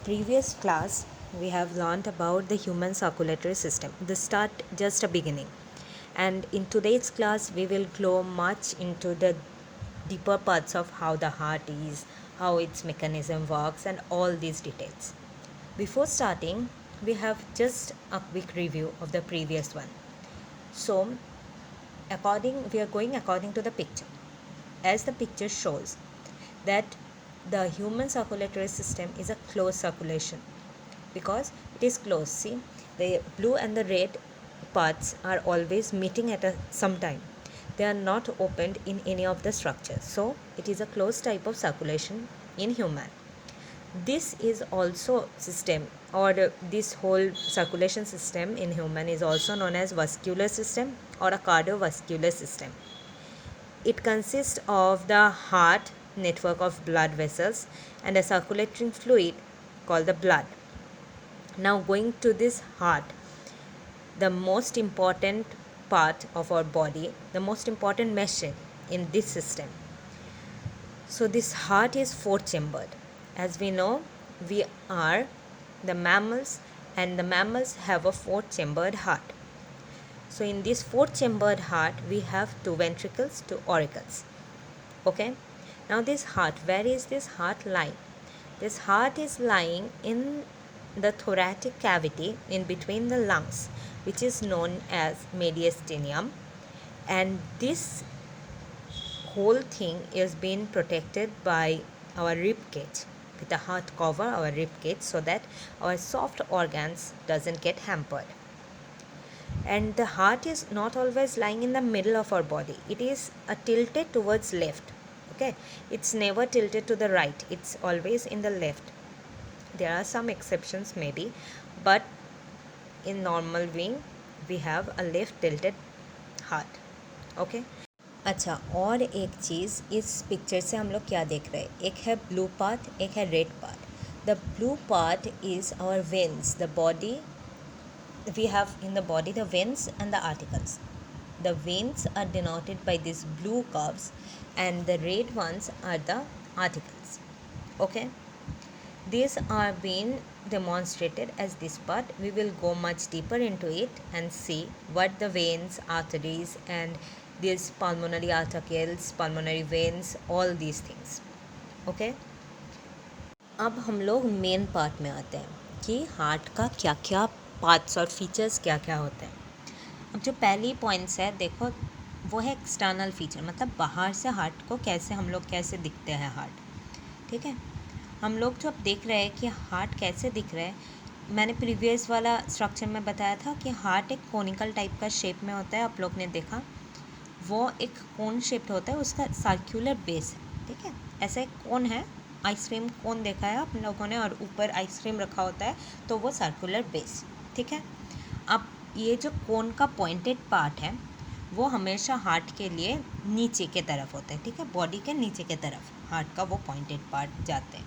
previous class, we have learned about the human circulatory system, the start, just a beginning. And in today's class, we will go much into the deeper parts of how the heart is, how its mechanism works, and all these details. Before starting, we have just a quick review of the previous one. So, we are going according to the picture. As the picture shows, that the human circulatory system is a closed circulation because it is closed. See, the blue and the red parts are always meeting at some time. They are not opened in any of the structures. So it is a closed type of circulation in human. This is also system, or this whole circulation system in human is also known as vascular system or a cardiovascular system. It consists of the heart network of blood vessels and a circulating fluid called the blood. Now going to this heart, the most important part of our body, the most important machine in this system. So this heart is four chambered. As we know, we are the mammals, and the mammals have a four chambered heart. So in this four chambered heart, we have two ventricles, two auricles. Okay. Now this heart, where is this heart lying? This heart is lying in the thoracic cavity in between the lungs, which is known as mediastinum, and this whole thing is being protected by our rib cage, with a heart cover our rib cage, so that our soft organs doesn't get hampered. And the heart is not always lying in the middle of our body. It is tilted towards left. Okay, it's never tilted to the right, it's always in the left. There are some exceptions maybe, but in normal being we have a left tilted heart. Okay. अच्छा, और एक चीज़ इस picture से हम लोग क्या देख रहे हैं, एक है ब्लू पार्ट, एक है red part. The blue part is our veins. The body, we have in the body the veins and the arterioles. The veins are denoted by these blue curves and the red ones are the arterioles. Okay, these are being demonstrated as this part. We will go much deeper into it and see what the veins, arteries and these pulmonary arterioles, pulmonary veins, all these things. Okay, अब हम लोग main part में आते हैं कि heart का क्या क्या पार्ट्स और फीचर्स क्या क्या होते हैं. अब जो पहली पॉइंट्स है देखो, वो है एक्सटर्नल फीचर, मतलब बाहर से हार्ट को कैसे हम लोग कैसे दिखते हैं हार्ट. ठीक है, हम लोग जो अब देख रहे हैं कि हार्ट कैसे दिख रहा है, मैंने प्रीवियस वाला स्ट्रक्चर में बताया था कि हार्ट एक कोनिकल टाइप का शेप में होता है. आप लोग ने देखा वो एक कोन शेप्ड होता है, उसका सर्कुलर बेस है. ठीक है, ऐसा एक कोन है, आइसक्रीम कोन देखा है आप लोगों ने, और ऊपर आइसक्रीम रखा होता है, तो वो सर्कुलर बेस. ठीक है, अब ये जो कोन का पॉइंटेड पार्ट है वो हमेशा हार्ट के लिए नीचे के तरफ होता है. ठीक है, बॉडी के नीचे के तरफ हार्ट का वो पॉइंटेड पार्ट जाते हैं.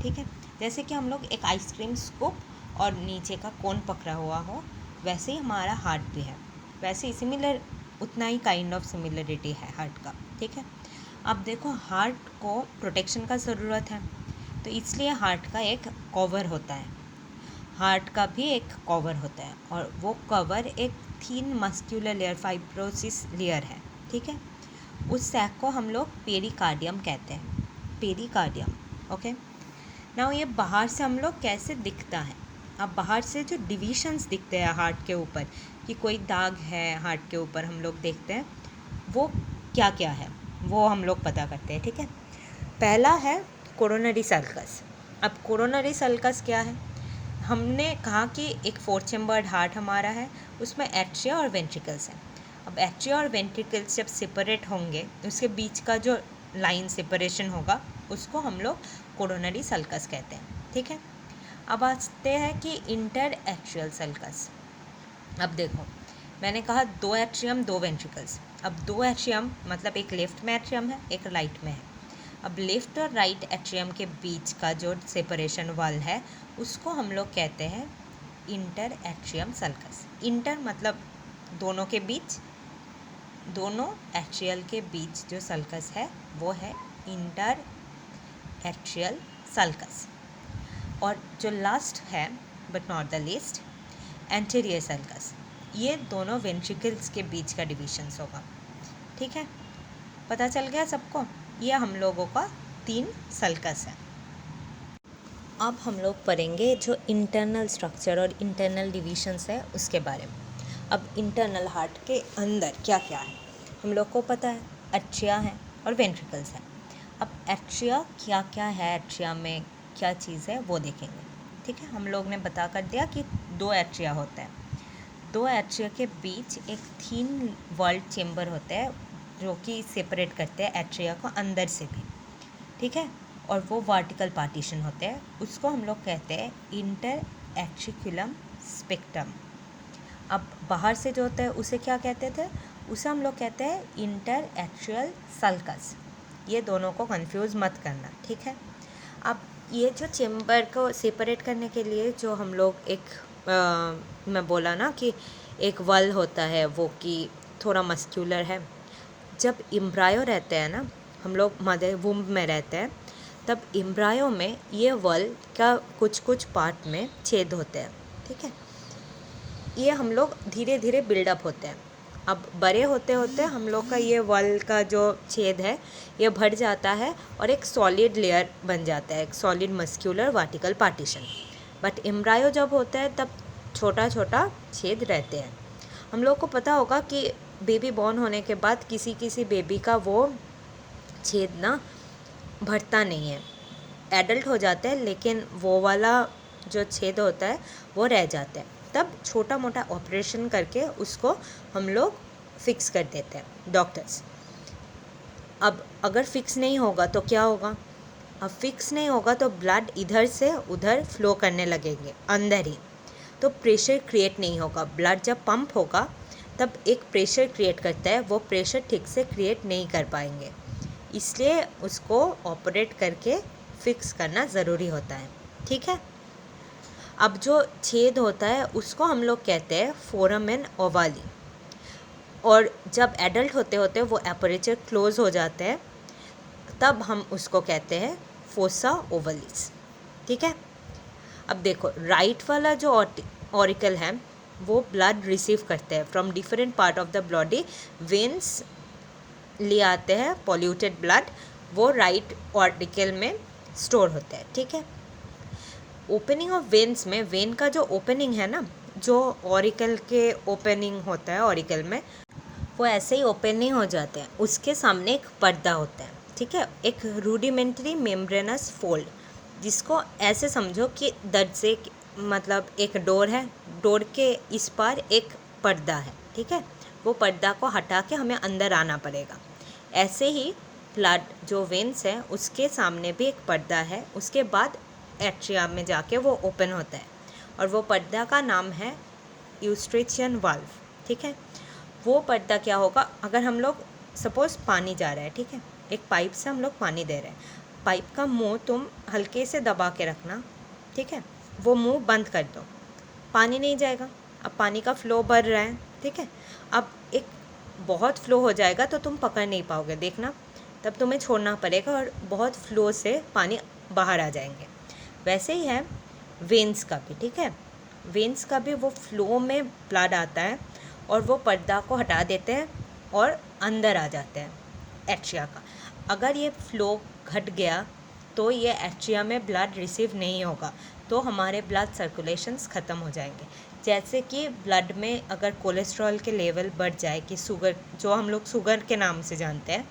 ठीक है, जैसे कि हम लोग एक आइसक्रीम स्कूप और नीचे का कोन पकड़ा हुआ हो, वैसे ही हमारा हार्ट भी है. वैसे ही सिमिलर, उतना ही काइंड ऑफ सिमिलरिटी है हार्ट का. ठीक है, अब देखो हार्ट को प्रोटेक्शन का ज़रूरत है, तो इसलिए हार्ट का एक कवर होता है. हार्ट का भी एक कवर होता है, और वो कवर एक थीन मस्क्यूलर लेयर, फाइब्रोसिस लेयर है. ठीक है, उस सैक को हम लोग पेरिकार्डियम कहते हैं, पेरिकार्डियम. ओके, नाउ ये बाहर से हम लोग कैसे दिखता है. अब बाहर से जो डिविजन्स दिखते हैं हार्ट के ऊपर, कि कोई दाग है हार्ट के ऊपर, हम लोग देखते हैं वो क्या क्या है, वो हम लोग पता करते हैं. ठीक है, पहला है कोरोनरी सल्कस. अब कोरोनरी सल्कस क्या है, हमने कहा कि एक फोर चैम्बर्ड हार्ट हमारा है, उसमें एट्रिया और वेंट्रिकल्स हैं. अब एट्रिया और वेंट्रिकल्स जब सेपरेट होंगे, उसके बीच का जो लाइन सेपरेशन होगा उसको हम लोग कोरोनरी सल्कस कहते हैं. ठीक है, अब आते हैं कि इंटर एट्रियल सल्कस. अब देखो, मैंने कहा दो एट्रियम दो वेंट्रिकल्स. अब दो एट्रियम मतलब एक लेफ्ट में एट्रियम है, एक राइट में है. अब लेफ्ट और राइट एट्रियम के बीच का जो सेपरेशन वाल है उसको हम लोग कहते हैं इंटर एट्रियम सल्कस. इंटर मतलब दोनों के बीच, दोनों एट्रियल के बीच जो सल्कस है वो है इंटर एट्रियल सल्कस. और जो लास्ट है but not the least, anterior sulcus. ये दोनों वेंट्रिकल्स के बीच का डिविजन्स होगा। ठीक है, पता चल गया सबको? ये हम लोगों का 3 सल्कस है। अब हम लोग पढ़ेंगे जो इंटरनल स्ट्रक्चर और इंटरनल डिविजन्स है उसके बारे में। अब इंटरनल हार्ट के अंदर क्या क्या है हम लोग को पता है, एट्रिया है और वेंट्रिकल्स है। अब एट्रिया क्या क्या है, एट्रिया में क्या चीज़ है वो देखेंगे। ठीक है, हम लोग ने बता कर दिया कि 2 एट्रिया होता है। 2 एट्रिया के बीच एक थिन वॉल्ड चेम्बर होता है जो कि सेपरेट करते हैं एट्रिया को अंदर से भी। ठीक है, और वो वर्टिकल पार्टीशन होते हैं, उसको हम लोग कहते हैं इंटर एट्रिकुलम स्पेक्ट्रम। अब बाहर से जो होता है उसे क्या कहते थे, उसे हम लोग कहते हैं इंटर एट्रियल सल्कस। ये दोनों को कंफ्यूज मत करना। ठीक है, अब ये जो चेम्बर को सेपरेट करने के लिए जो हम लोग मैं बोला ना कि एक वल होता है वो कि थोड़ा मस्क्यूलर है। जब एम्ब्रायो रहते हैं ना, हम लोग मदर वुम्ब में रहते हैं, तब एम्ब्रायो में ये वल का कुछ कुछ पार्ट में छेद होते हैं। ठीक है, ये हम लोग धीरे धीरे बिल्डअप होते हैं। अब बड़े होते होते हम लोग का ये वल का जो छेद है ये भर जाता है और एक सॉलिड लेयर बन जाता है, एक solid muscular vertical partition. But embryo जब होता है तब छोटा छोटा छेद रहते हैं। हम लोग को पता होगा कि बेबी बॉर्न होने के बाद किसी किसी बेबी का वो छेद ना भरता नहीं है, एडल्ट हो जाता है लेकिन वो वाला जो छेद होता है वो रह जाता है। तब छोटा मोटा ऑपरेशन करके उसको हम लोग फिक्स कर देते हैं डॉक्टर्स। अब अगर फिक्स नहीं होगा तो क्या होगा, अब फिक्स नहीं होगा तो ब्लड इधर से उधर फ्लो करने लगेंगे अंदर ही, तो प्रेशर क्रिएट नहीं होगा। ब्लड जब पंप होगा तब एक प्रेशर क्रिएट करता है, वो प्रेशर ठीक से क्रिएट नहीं कर पाएंगे, इसलिए उसको ऑपरेट करके फिक्स करना ज़रूरी होता है। ठीक है, अब जो छेद होता है उसको हम लोग कहते हैं फोरामेन ओवाली, और जब एडल्ट होते होते वो एपरेचर क्लोज हो जाते हैं तब हम उसको कहते हैं फोसा ओवलिस। ठीक है, अब देखो राइट वाला जो ऑरिकल है वो ब्लड रिसीव करते हैं from different part of the body, veins ले आते हैं पॉल्यूटेड ब्लड, वो राइट ऑरिकल में स्टोर होता है। ठीक है, ओपनिंग ऑफ वेन्स में वेन का जो ओपनिंग है ना, जो ऑरिकल के ओपनिंग होता है ऑरिकल में, वो ऐसे ही ओपन नहीं हो जाते हैं, उसके सामने एक पर्दा होता है। ठीक है, एक रूडिमेंट्री मेम्ब्रेनस फोल्ड, जिसको ऐसे समझो कि दर्द से मतलब एक डोर है, डोर के इस पार एक पर्दा है। ठीक है, वो पर्दा को हटा के हमें अंदर आना पड़ेगा। ऐसे ही ब्लड जो वेन्स है उसके सामने भी एक पर्दा है, उसके बाद एट्रिया में जाके वो ओपन होता है और वो पर्दा का नाम है यूस्ट्रेचियन वाल्व। ठीक है, वो पर्दा क्या होगा, अगर हम लोग सपोज़ पानी जा रहा है, ठीक है, एक पाइप से हम लोग पानी दे रहे हैं, पाइप का मुंह तुम हल्के से दबा के रखना। ठीक है, वो मुंह बंद कर दो, पानी नहीं जाएगा। अब पानी का फ्लो बढ़ रहा है, ठीक है, अब एक बहुत फ्लो हो जाएगा तो तुम पकड़ नहीं पाओगे, देखना, तब तुम्हें छोड़ना पड़ेगा और बहुत फ्लो से पानी बाहर आ जाएंगे। वैसे ही है वेन्स का भी। ठीक है, वेन्स का भी वो फ्लो में ब्लड आता है और वो पर्दा को हटा देते हैं और अंदर आ जाते हैं एट्रिया का। अगर ये फ्लो घट गया तो ये एट्रिया में ब्लड रिसीव नहीं होगा, तो हमारे ब्लड सर्कुलेशंस ख़त्म हो जाएंगे। जैसे कि ब्लड में अगर कोलेस्ट्रॉल के लेवल बढ़ जाए, कि शुगर, जो हम लोग शुगर के नाम से जानते हैं,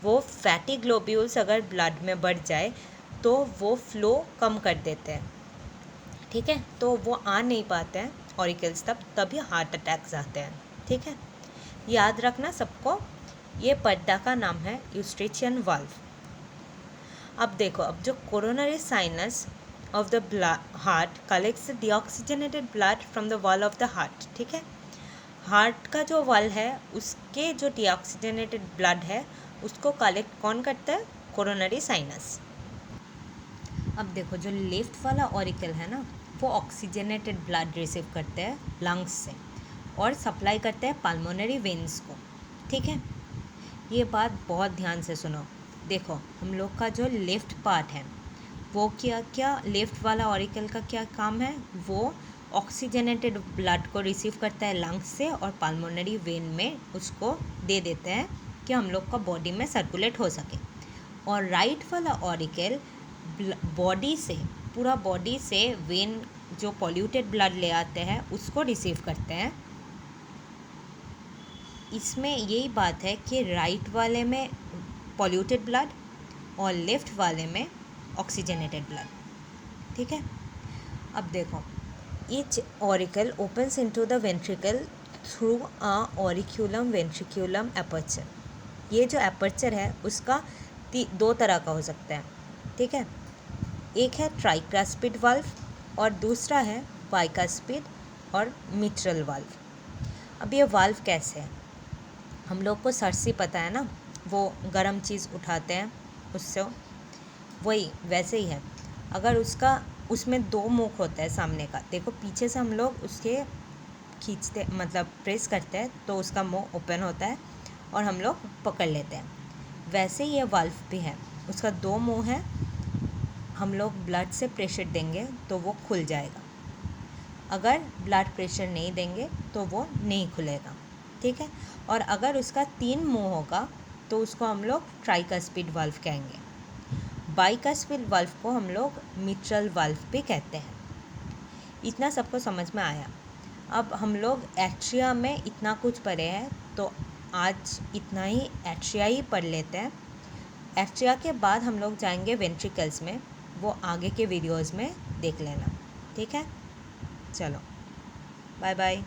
वो फैटी ग्लोब्यूल्स अगर ब्लड में बढ़ जाए तो वो फ्लो कम कर देते हैं। ठीक है, तो वो आ नहीं पाते हैं ऑरिकल्स, तभी हार्ट अटैक्स आते हैं। ठीक है, याद रखना सबको, ये पर्दा का नाम है यूस्ट्रेचियन वाल्व। अब देखो, अब जो coronary sinus of the heart collects the deoxygenated blood from the wall of the heart. ठीक है, हार्ट का जो वॉल है उसके जो डीऑक्सीजनेटेड ब्लड है उसको कलेक्ट कौन करता है, कोरोनरी साइनस। अब देखो, जो लेफ्ट वाला ऑरिकल है ना, वो ऑक्सीजनेटेड ब्लड रिसीव करते हैं लंग्स से और सप्लाई करते हैं पल्मोनरी वेन्स को। ठीक है, ये बात बहुत ध्यान से सुनो। देखो, हम लोग का जो लेफ्ट पार्ट है वो क्या लेफ्ट वाला ऑरिकल का क्या काम है, वो ऑक्सीजनेटेड ब्लड को रिसीव करता है लंग्स से और पल्मोनरी वेन में उसको दे देते हैं कि हम लोग का बॉडी में सर्कुलेट हो सके। और राइट वाला ऑरिकल बॉडी से, पूरा बॉडी से वेन जो पॉल्यूटेड ब्लड ले आते हैं उसको रिसीव करते हैं। इसमें यही बात है कि राइट वाले में पॉल्यूटेड ब्लड और लेफ्ट वाले में ऑक्सीजनेटेड ब्लड, ठीक है। अब देखो, each auricle opens into the ventricle through a auriculum ventriculum aperture. ये जो एपर्चर है उसका दो तरह का हो सकता है, ठीक है। एक है ट्राइकास्पिड वाल्व और दूसरा है बाइकास्पिड और मिट्रल वाल्व। अब ये वाल्व कैसे है, हम लोग को सरसी पता है ना, वो गर्म चीज़ उठाते हैं उससे, वही वैसे ही है। अगर उसमें दो मुख होता है सामने का, देखो पीछे से हम लोग उसके खींचते मतलब प्रेस करते हैं तो उसका मुंह ओपन होता है और हम लोग पकड़ लेते हैं। वैसे ही ये वाल्व भी है, उसका दो मुंह है, हम लोग ब्लड से प्रेशर देंगे तो वो खुल जाएगा, अगर ब्लड प्रेशर नहीं देंगे तो वो नहीं खुलेगा, ठीक है। और अगर उसका 3 मुंह होगा तो उसको हम लोग ट्राइकास्पिड वाल्व कहेंगे। बाइकास्पिड वाल्व को हम लोग मिट्रल वाल्व भी कहते हैं। इतना सबको समझ में आया। अब हम लोग एट्रिया में इतना कुछ पढ़े हैं तो आज इतना ही एट्रिया ही पढ़ लेते हैं। एट्रिया के बाद हम लोग जाएंगे वेंट्रिकल्स में, वो आगे के वीडियोज़ में देख लेना, ठीक है। चलो, बाय बाय।